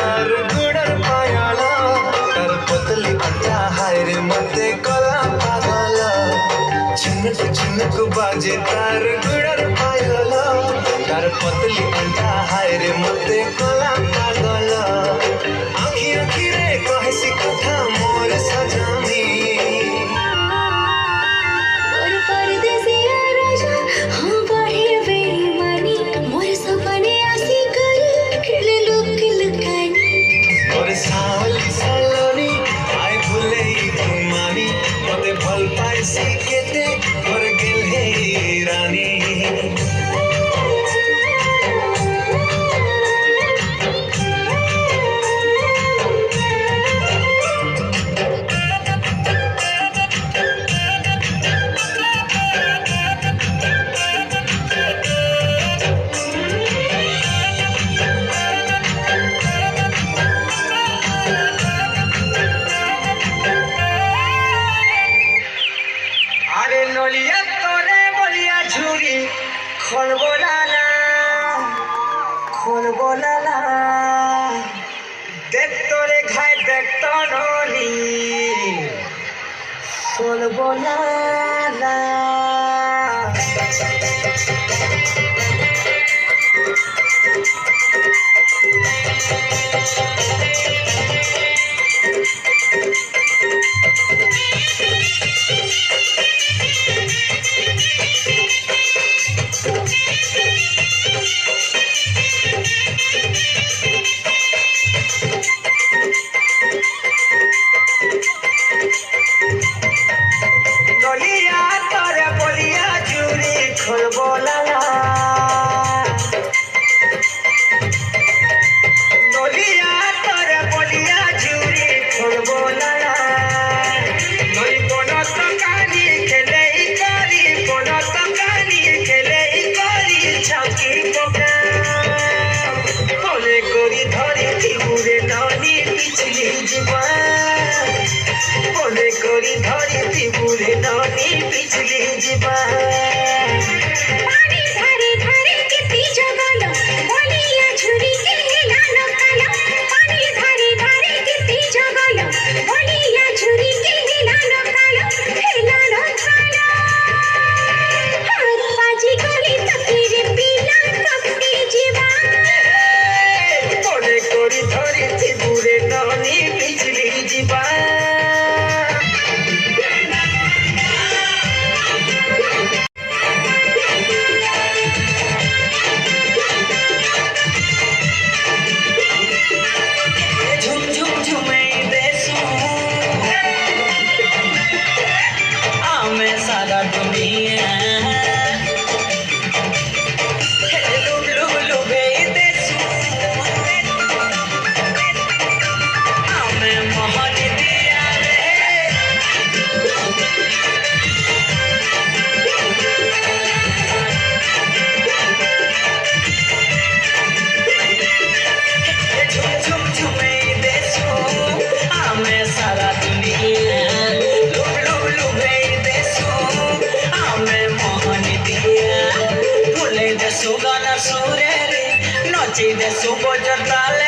तार गुड़र पायल तार पतली अंडा हाय रे मते कला पागल झुनक बाजे तार गुड़र पायल तार पतली अंडा हाय रे मते कला पागल आखी आखी रे कहसी कथा मोर सजानी सावली सालोनी आय भूले घुमानी मते भल पाइसी केते मर गेल हे रानी नलिया तोरे बलिया झुरी खोलबोलाला देख तोरे घाय देख तो नली खोलबोलाला करी धरी बुरे ननी पिछली जीवा पानी धारे धारे कितनी जगलो बोलिया झुरी के लालो कालो पानी धारे धारे कितनी जगलो बोलिया झुरी के लालो कालो हर बाजी गली तकीरे पीला तकती जीवा बोले करी धरी बुरे ननी पिछली जीवा सारा दुनिया सुगाना सुरे रे नची दे सुबो जताले